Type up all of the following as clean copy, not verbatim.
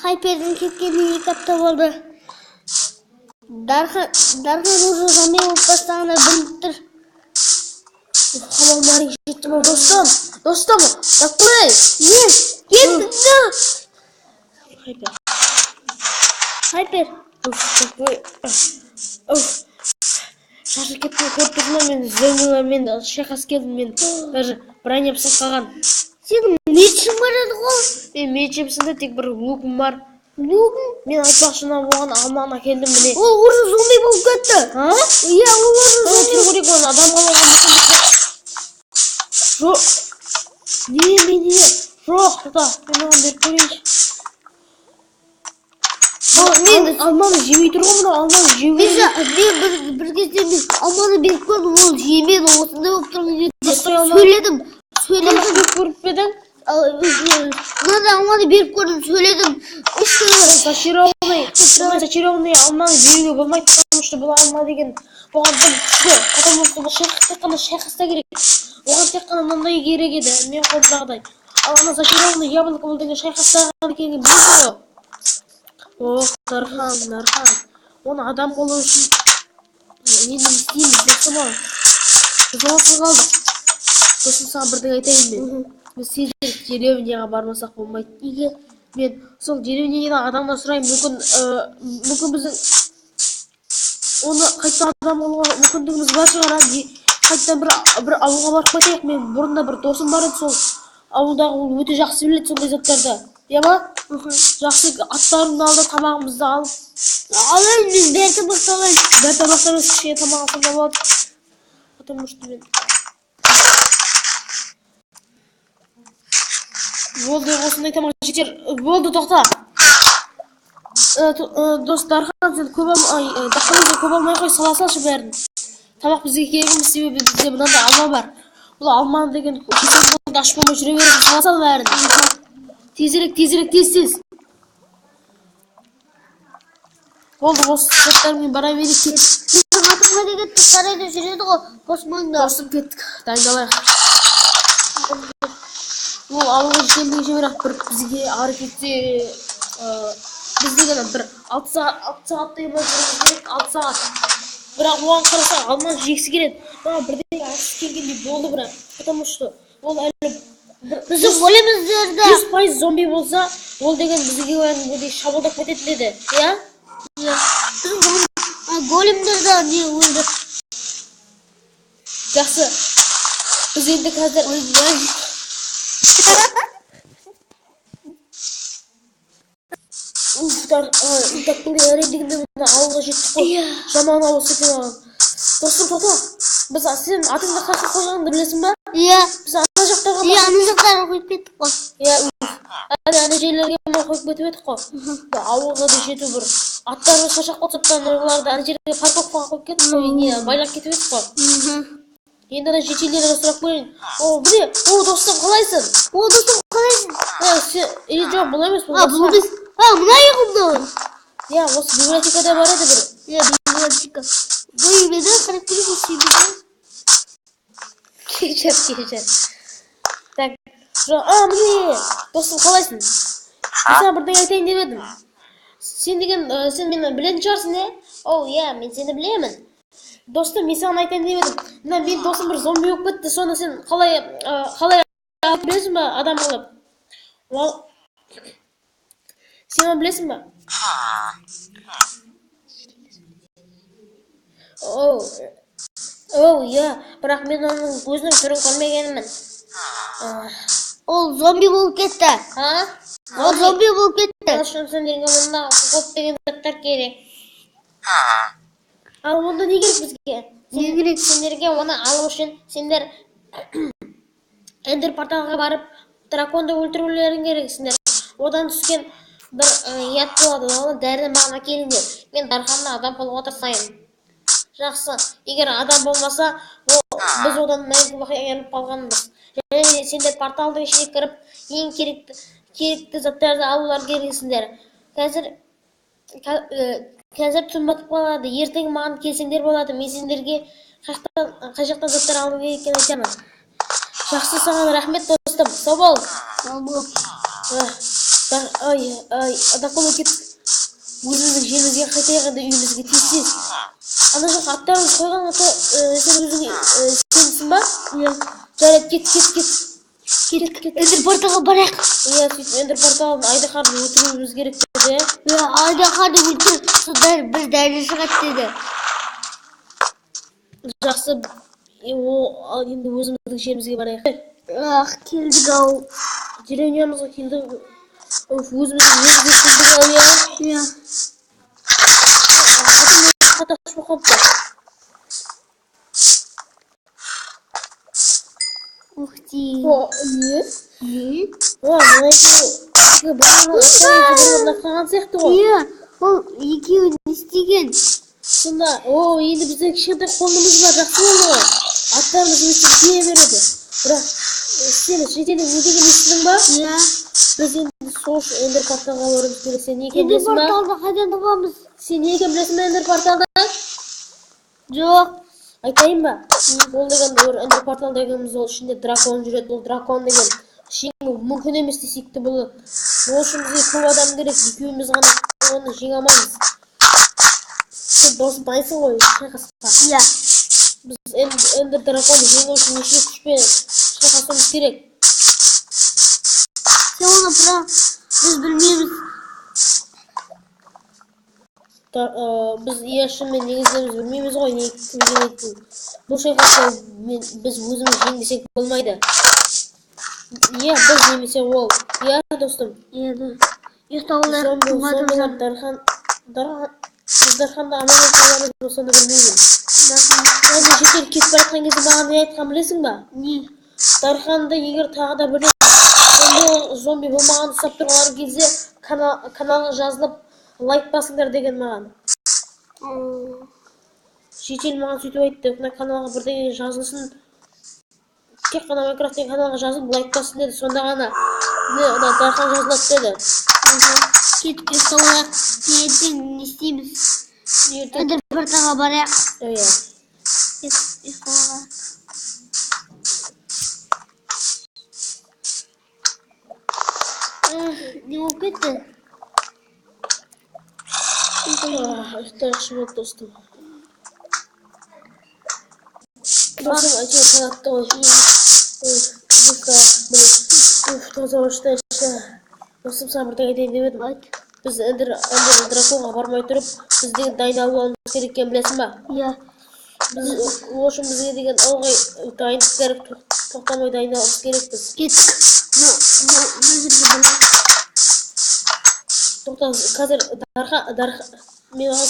Хайпердің кеткеніне 2 апта болды. Дархан уже зомби болып бастағаны біліп тұр. Қалауларың жетті ма достым? Достым, дақпырай! Келді. Хайпер. Шашы кеткен көріп тұрсың ба, мен зомбилармен шайқас келдім, мен даже броням қалған. Сенің мечің бар еді ғой. Мен мечем сынды, тек бір лукым бар. Лукың? Мен айтпақшына оған алмағына келдім, міне. Ол уже зомби болып кетті. Иә, ол уже зомби. Түргірек оны адам қалауға жоқ. Не? Жоқ, тота. Мен оған беріп көрейінші. Мен алманы жемей тұр ғой, мұна алманы жеу керек. Bir кезде мен алманы беріп көрдім, ол жемеді, осындай болып тұрған жерде сөйледім. Көріп педің? Мынада алманы беріп көрдім, сөйледім. Зачарованный алманы жеуге болмайды, потому что бұл алма деген оған тым күшті, потому что бұл тек қана шайқаста керек. Оған тек қана мынандай керек еді, мен қолдағыдай. Ал ана зачарованный яблоко бұл деген шайқастағы екенін білесің ғой. Ох, Дархан. Оны адам қолу үшін енді істейміз, достым ау. Біз оңаққа қалдық. Достым, саған бірдің айтайын мен. Біз сездік деревняға бармасақ болмайды. Неге? Мен сол деревнядан адамдан сұрайын, мүмкін біздің оны қайтадан адам болуға мүмкіндігіміз бар шығар. Қайтадан бір ауылға барып қайтайық. Мен бұрында бір досым бар еді, сол ауылдағы ол өте жақсы біледі сондай заттарды. Иә ма? Жақсы аттарымды алды, тамағымызды алып. Алайын, мен бәрі табақталайын. Бәрі табақталайын, кішкене тамақ алсам да болады. Потому что мен... Болды, осындай тамақ жетер. Болды, тоқта. Дос Дархан, сен көп алмай қой, сала салшы бәрін. Тамақ бізге керегіміз, себебі бізде мынандай алма бар. Бұл алманы деген кесек болды, ашып болмай жүре береді, сала сал бәрін. Тезірек, тез. Болды, осы сәттермен бара берейік кет. Біздің атымға деген сарайда жүреді ғой, босмаңда. Достым, кеттік, дайындалайық. Ол ауылға жетемдегі жемерақ бір бізге ары кетсе, біз деген бір 6 сағаттай ма жүріміз керек, 6 сағат. Бірақ оған қараса алманы жегісі келеді. Бірден ақсы келгенде болды бірақ. Потому что ол әлі Біздің големіздерді 100% зомби болса, ол деген бізге шабылдап кететін еді, иә? Біздің големдерді не өлді. Жақсы. Біз енді қазір... Дақпылы әрендігінде ауылға жеттік қой. Жаман ауылсы екен оған. Достым, тоқта. Біз сен атыңды қаққа қойғанды білесің ба? Иә. Біз ана жақтарға Иә, ана жақтарға қойып кеттік қой. Иә, ана жерлерге қойып кетіп едік қой. Ауылға да жету бір. Аттарымыз шашақ қотсыптан оларды ана жерге парковкаға қойып кеттік қой. Байлап кетіп едік қой. Енді ана жетелерге сұрақ көрейін. Біле, достым, қалайсың? Достым, қалайсың? Жоқ, бұл емес, бұл емес. Мына еғымда ғой. Иә, осы библиотекада бар еді бір. Иә, библиотека. Бөймеді, қарап көріп өсеймеді. Кешер. Так, міне, достым, қалайсың? Мен бірден айтайын деп едім. Сен мені білетін шығарсың, е? Иә, мен сені білемін. Достым, мен саған айтайын деп едім. Мен досым бір зомби болып кетті, соны сен қалай білесің ба, адам алып? Сен оны білесің ба? Иә, бірақ мен оның өзінің түрін көрмегенмін. Ол зомби болып кетті. Ол зомби болып кетті. Сендерге мұнда көптеген заттар керек. Ал онда не керек бізге? Не керек? Сендерге оны алу үшін сендер Эндер порталға барып драконды өлтірулерің керексіңдер. Одан түскен бір ят болады, оны дәрі маған әкеліңдер. Мен Дарханды адам болуға тырысайын. Жақсы, егер адам болмаса, біз одан мәңгі бақи айырылып қалғанбыз. Және сендер порталдың ішіне кіріп, ең керекті заттарды алулар керексіңдер. Қазір түн батып қалады, ертең маған келсеңдер болады, мен сендерге қай жақтан заттар алу керек екенін айтамын. Жақсы, саған рахмет достым. Сау бол. Дақыл кет. Өзіміздің жерімізге қайтайық енді үйімізге тез-тез. Ана жаққа аттарымыз қойған ата сен өзің сенсің ба? Иә. Жарайды, кет. Эндер порталға барайық. Иә, сөйтіп Эндер порталын айдаһарды өлтіруіміз керек деді. Иә, айдаһарды өлтір, сонда бір дәрі шығады деді. Жақсы, енді өзіміздің жерімізге барайық. Келдік ау. Деревнямызға келдік. Өзіміздің жерімізге келдік ау, иә. Иә. Қаташ боқапты. Ух ти. Не? Не? Мына екеуі бір-бірін ақтаған сияқты ғой. Иә, ол екеуі не істеген? Сонда, енді бізде кішкентай қолымыз бар, жақсы болды ғой. Аттарымыз өстіп жие береді. Бірақ, сен шетелде не деген естідің ба? Иә. Біз енді сол Эндер порталға баруымыз керек. Сен не екенін Эндер білесің ба? порталды қайдан табамыз? Сен не екенін білесің ба Эндер порталда? Жоқ. Айтайын ба? Ол деген Эндер портал дегеніміз ол ішінде дракон жүреді. Ол дракон деген жеңу мүмкін емес десек те бұл. Ол үшін бізге көп адам керек. Екеуміз ғана оны жеңе алмаймыз. Сен досым байсың ғой, шайқасқа. Иә. Біз Эндер драконды жеңу үшін неше күшпен шайқасуымыз керек. Сен оны бірақ біз білмейміз. Біз шынымен негізіміз білмейміз ғой, не кім жеңетінін. Бұл шайқаста біз өзіміз жеңдесек болмайды. Иә, біз немесе ол. Иә, достым. Еді. Ұйықтаулар Зомбилар Дарханды аман қаламыз болсаны білмеймін. Енді жетер кетіп баратқан кезде маған не айтқан білесің ба? Не? Дарханды егер тағы да бір зомби болмаған ұстап тұрған кезде каналға жазылып лайк басыңдар деген маған. Шетел маған сөйтіп айтты, мына каналға бірдеңе жазылсын. Тек қана Майнкрафттың каналға жазылып лайк бассын деді, сонда ғана Дархан жазылады деді. Кетіп ұйықтаулар. Ертең не істейміз? Эндер порталға барайық. Иә. Ұйықтауға. Не болып кетті? Ұйықтайықшы болды достым. Достым әйтеуір таң атты ғой. Таза ұйықтайықшы. Достым саған бірдеңе айтайын деп едім. Біз Эндер драконға бармай тұрып, біз деген дайындалып алуымыз керек екенін білесің ба? Иә. Ол үшін бізге деген ылғи дайындық керек, тоқтамай дайындалуымыз керекпіз. Кеттік. Тоқта, қазір мен оған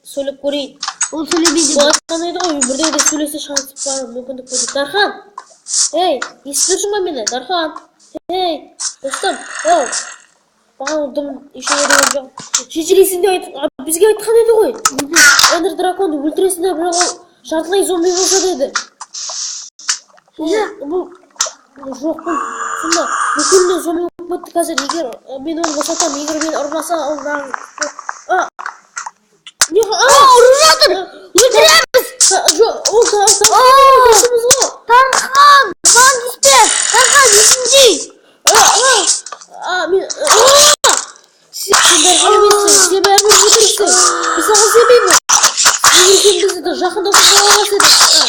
сөйлеп көрейін. Ол сөйлемейді. Бұл айтқан еді ғой, бірдеңе сөйлесе шансып барып мүмкіндік болды. Дархан! Ей, естіп жүрсің ба мені? Дархан! Ей, достым! Маған дым ештеңе деген жоқ. Шешелесінде бізге айтқан еді ғой. Эндер драконды өлтіресіңдер, бірақ ол жартылай зомби болса деді. Жоқ, бұл сонда бүкіліне зомби болып кетті қазір. Егер мен оны босатам, егер мен ұрмаса, ол ұрып жатыр! Өлтіреміз! Ол досымыз ғой. Дархан! Маған деспе! Дархан, есіңдей! Сен Дархан емессің, сен бәрібір өлтіресің. Біз саған сенбейміз. Сен бізді жақында ұстап аласың еді.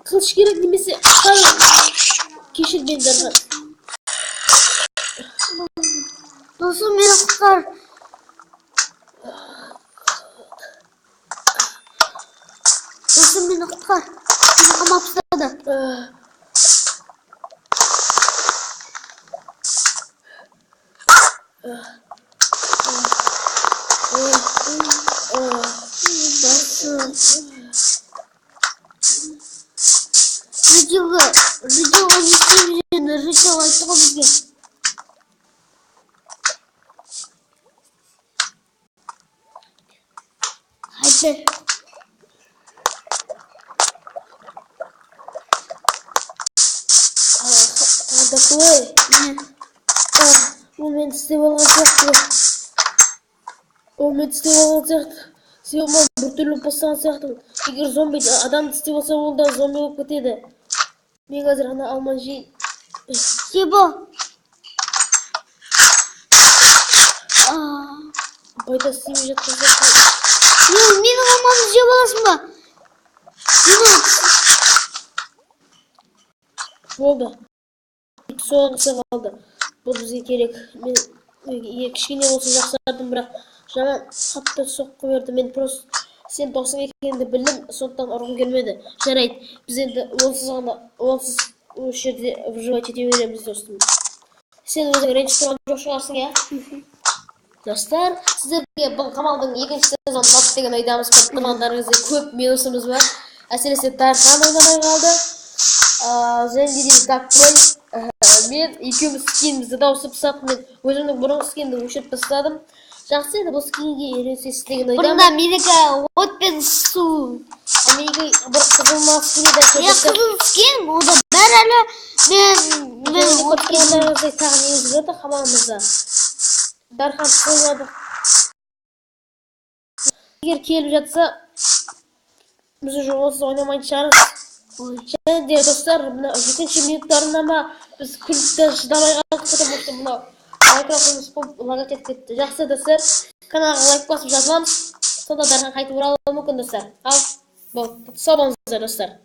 Қылыш керек немесе кешір мені Дархан. Досым, мені құтқар. Досым, мені құтқар. Мені қамап ұстады. Видеоға не істейміз? Рычаг айтты ғой бізге. Haydi. Дақылай. Ол мен істеп алған сияқты. Сен маған біртүрлі бастаған сияқтың. Егер зомби адам тісте болса ол да зомби болып кетеді. Мен қазір ана алманы жейін. Себо. Пайда істемей жатқан Менің алманы жеп аласың ба? болды. Соңғысы қалды. Бұл бізге керек. Мен кішкене болса жақсардым, бірақ жаман қатты соққы берді. Мен просто сен досың екеніңді білдім, сондықтан ұрғым келмеді. Жарайды, біз енді онсыз осы жерде выживать ете береміз, достым. Сен өзің ренжіп тұрған жоқ шығарсың, иә? Достар, сіздерге бұл қамалдың екінші сезонын ұнап деген ойдамыз. Тыңдағандарыңызға көп минусымыз бар. Әсіресе Дархан ойнамай қалды. Және де Дакбой, мен екеуміз скинімізді дауысып тастадық. Мен өзімнің бұрынғы скинімді өшіріп тастадым. Жақсы, енді бұл скинге үйренсеңіз деген ойдамын. Бұрында менікі от пен су. Менікі бір қызылма скин еді. Қызыл скин, ол да бәр әлі мен от скинімізді тағы негізгеді қамалымызда. Дархан қоймады. Егер келіп жатса, біз уже осы ойнамайтын шығармыз. Және де достар, мына екінші минуттарында ма біз күлікті шыдамай қалдық, потому что мынау микрофонымыз болып лагать етіп кетті. Жақсы достар, каналға лайк басып жазыламыз. Сонда Дархан қайтып оралуы мүмкін достар. Ал, сау болыңыздар достар.